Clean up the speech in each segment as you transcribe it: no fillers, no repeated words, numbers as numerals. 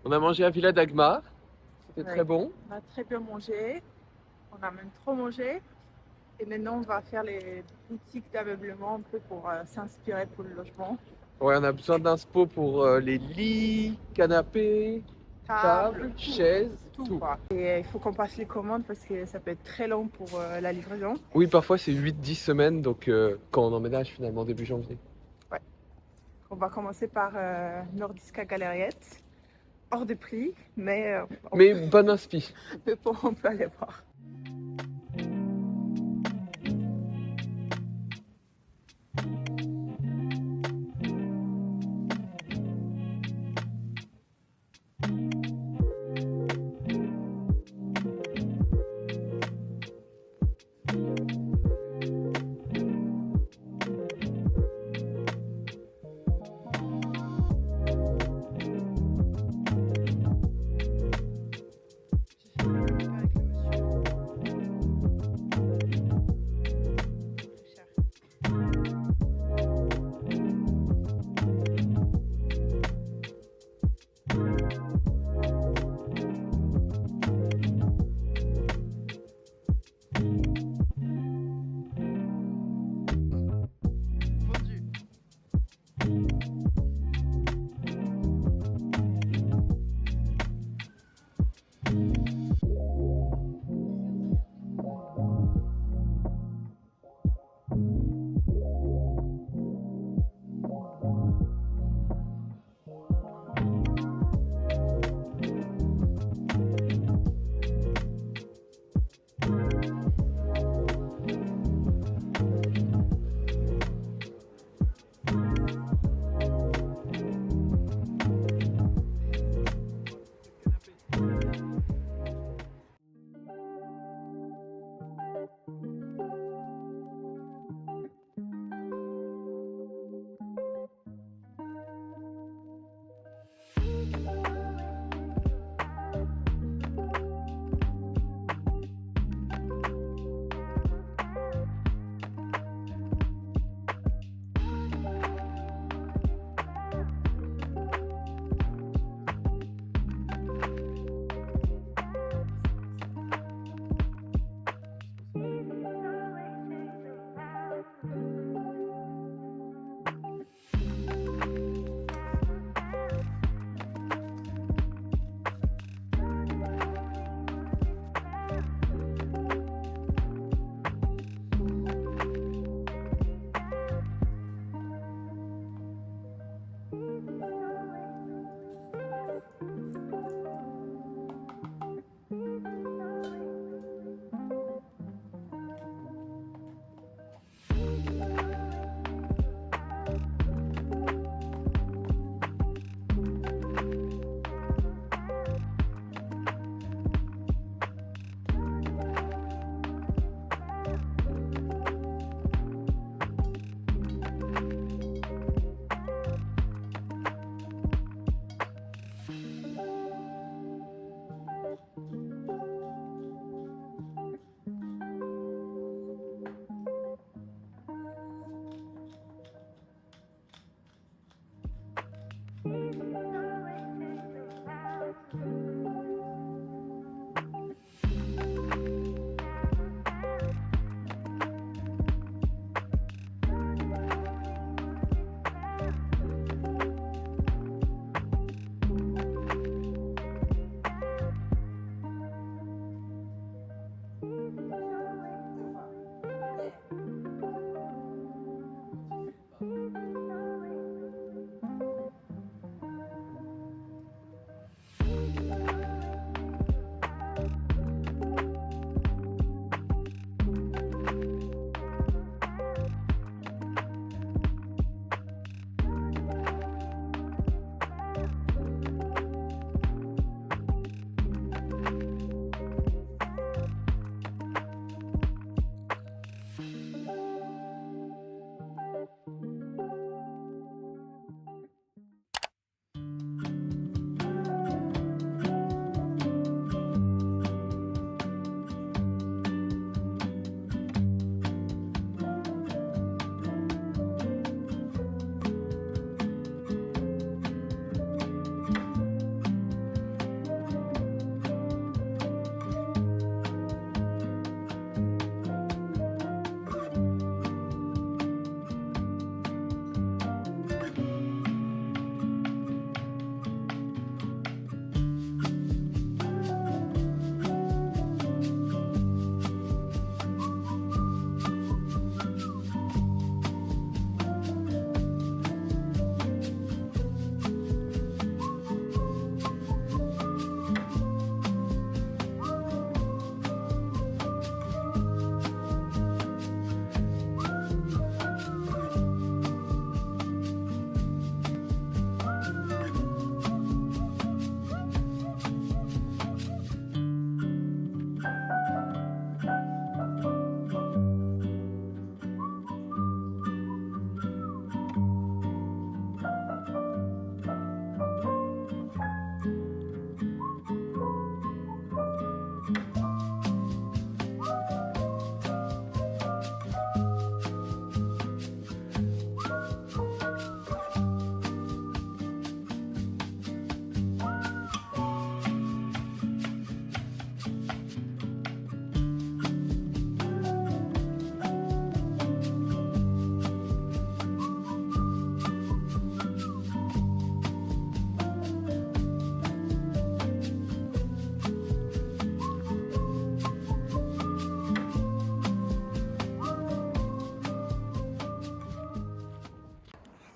On a mangé à Villa d'Agmar, c'était très Ouais. bon. On a très bien mangé, on a même trop mangé. Et maintenant, on va faire les boutiques d'ameublement un peu pour s'inspirer pour le logement. Ouais, on a besoin d'inspo pour les lits, canapés, Table, tables, tout, chaises, tout tout. quoi. Et il faut qu'on passe les commandes parce que ça peut être très long pour la livraison. Oui, parfois c'est 8-10 semaines, donc quand on emménage finalement début janvier. Ouais. On va commencer par Nordiska Galeriet. Hors de prix, mais Mais bonne inspi. on peut aller voir.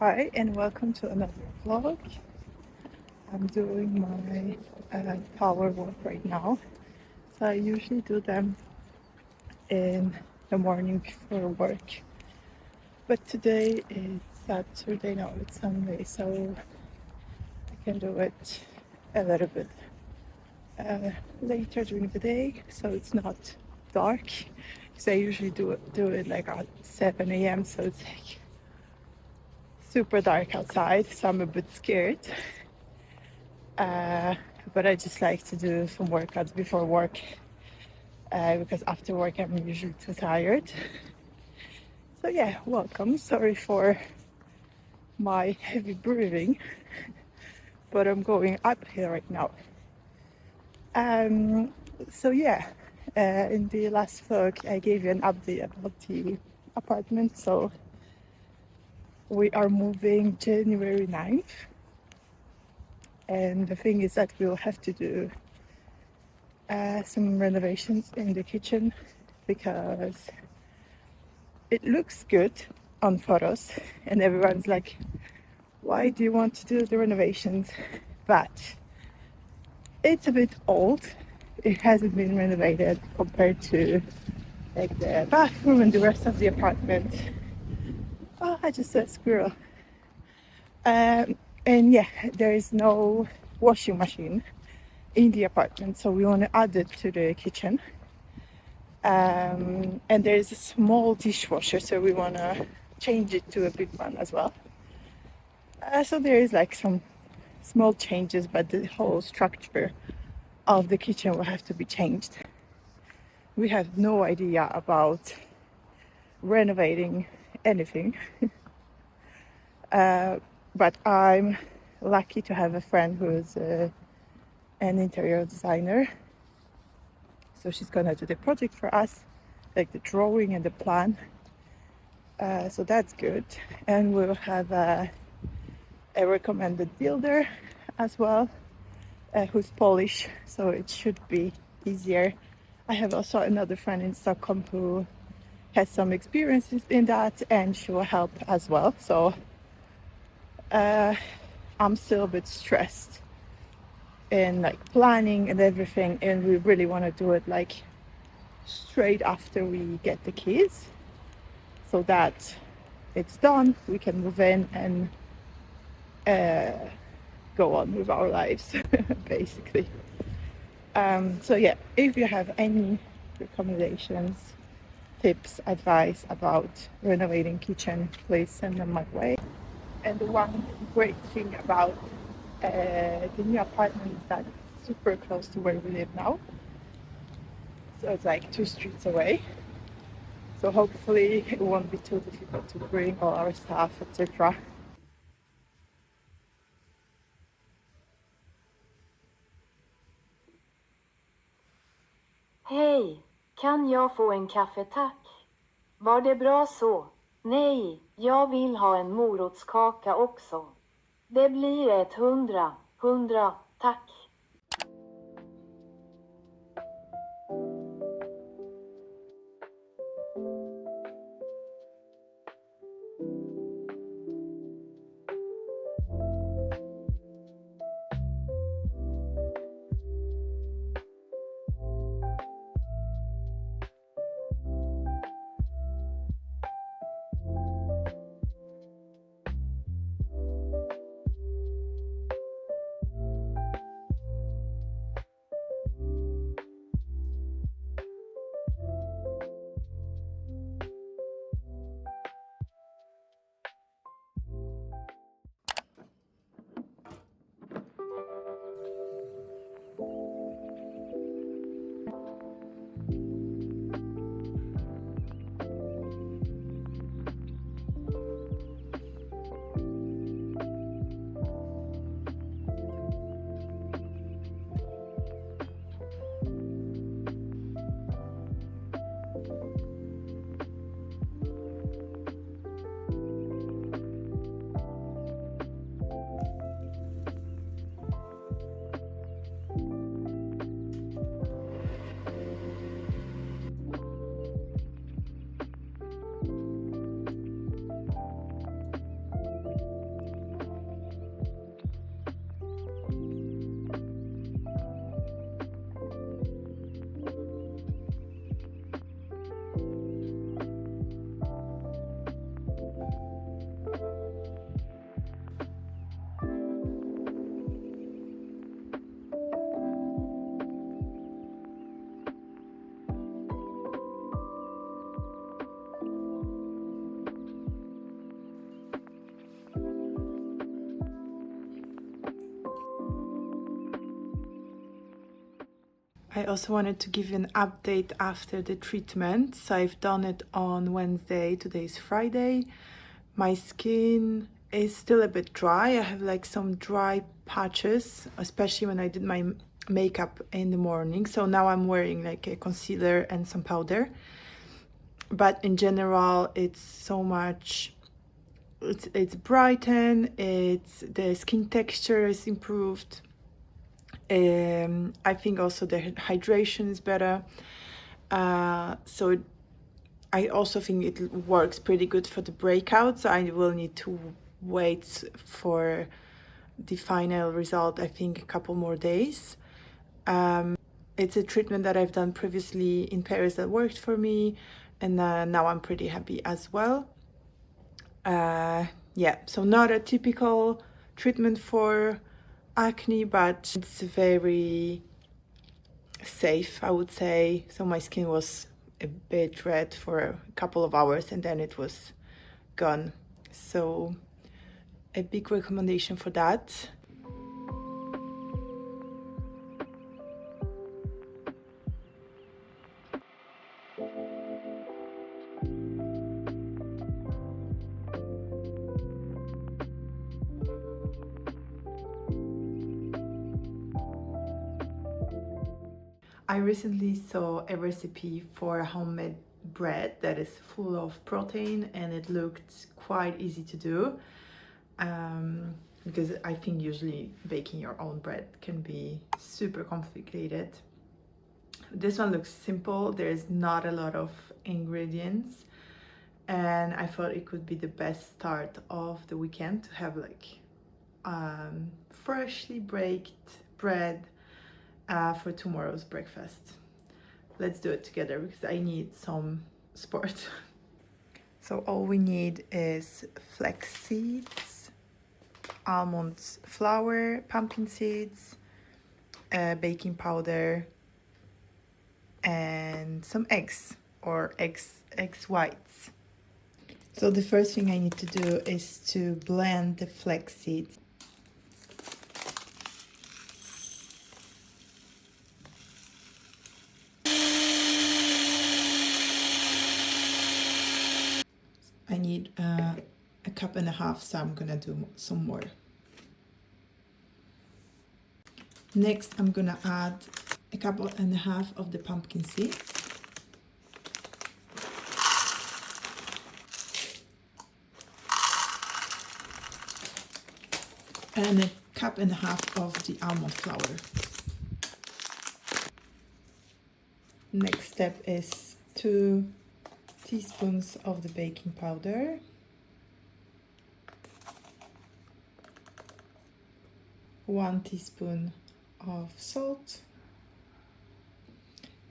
Hi and welcome to another vlog. I'm doing my power walk right now. So I usually do them in the morning before work. But today is Saturday, no, it's Sunday, so I can do it a little bit later during the day, so it's not dark. Because I usually do it like at 7 a.m., so it's like super dark outside, so I'm a bit scared. But I just like to do some workouts before work because after work I'm usually too tired. So yeah, welcome. Sorry for my heavy breathing, but I'm going uphill right now. So yeah, in the last vlog I gave you an update about the apartment. So we are moving January 9th, and the thing is that we'll have to do some renovations in the kitchen because it looks good on photos and everyone's like, why do you want to do the renovations? But it's a bit old. It hasn't been renovated compared to like the bathroom and the rest of the apartment. Oh, I just saw a squirrel. And yeah, there is no washing machine in the apartment, so we want to add it to the kitchen. And there's a small dishwasher, so we want to change it to a big one as well. So there is like some small changes, but the whole structure of the kitchen will have to be changed. We have no idea about renovating anything, but I'm lucky to have a friend who is an interior designer. So she's gonna do the project for us, like the drawing and the plan. So that's good, and we'll have a recommended builder as well, who's Polish, so it should be easier. I have also another friend in Stockholm who has some experiences in that, and she will help as well. So I'm still a bit stressed in like planning and everything, and we really want to do it like straight after we get the keys, so that it's done, we can move in and go on with our lives, basically. So yeah, if you have any recommendations, tips, advice about renovating kitchen, please send them my way. And the one great thing about the new apartment is that it's super close to where we live now. So it's like 2 streets away. So hopefully it won't be too difficult to bring all our stuff, etc. Hej, kan jag få en kaffe tack? Var det bra så? Nej, jag vill ha en morotskaka också. Det blir 100, tack. I also wanted to give you an update after the treatment. So I've done it on Wednesday, today is Friday. My skin is still a bit dry. I have like some dry patches, especially when I did my makeup in the morning. So now I'm wearing like a concealer and some powder. But in general, it's so much, it's brightened, the skin texture is improved. I think also the hydration is better. So I also think it works pretty good for the breakouts. I will need to wait for the final result, I think a couple more days. It's a treatment that I've done previously in Paris that worked for me, and now I'm pretty happy as well. Yeah, so not a typical treatment for acne, but it's very safe, I would say. So my skin was a bit red for a couple of hours and then it was gone. So a big recommendation for that. I recently saw a recipe for a homemade bread that is full of protein and it looked quite easy to do, because I think usually baking your own bread can be super complicated. This one looks simple, there's not a lot of ingredients, and I thought it could be the best start of the weekend to have like freshly baked bread for tomorrow's breakfast. Let's do it together because I need some support. So all we need is flax seeds, almonds flour, pumpkin seeds, baking powder, and some eggs or eggs whites. So the first thing I need to do is to blend the flax seeds. I need a cup and a half, so I'm gonna do some more. Next, I'm gonna add a cup and a half of the pumpkin seeds. And a cup and a half of the almond flour. Next step is 2 teaspoons of the baking powder, 1 teaspoon of salt,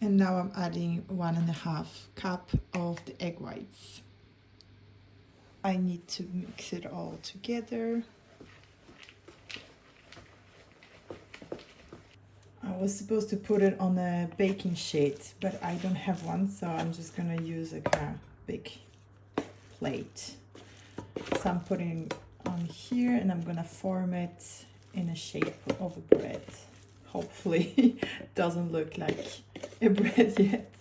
and now I'm adding 1.5 cup of the egg whites. I need to mix it all together. I was supposed to put it on a baking sheet, but I don't have one, so I'm just gonna use a kind of big plate. So I'm putting on here and I'm gonna form it in a shape of a bread. Hopefully it doesn't look like a bread yet.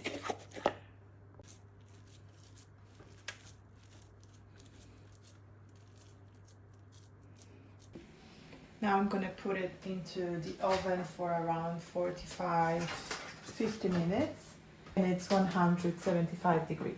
Now I'm gonna put it into the oven for around 45-50 minutes, and it's 175 degrees.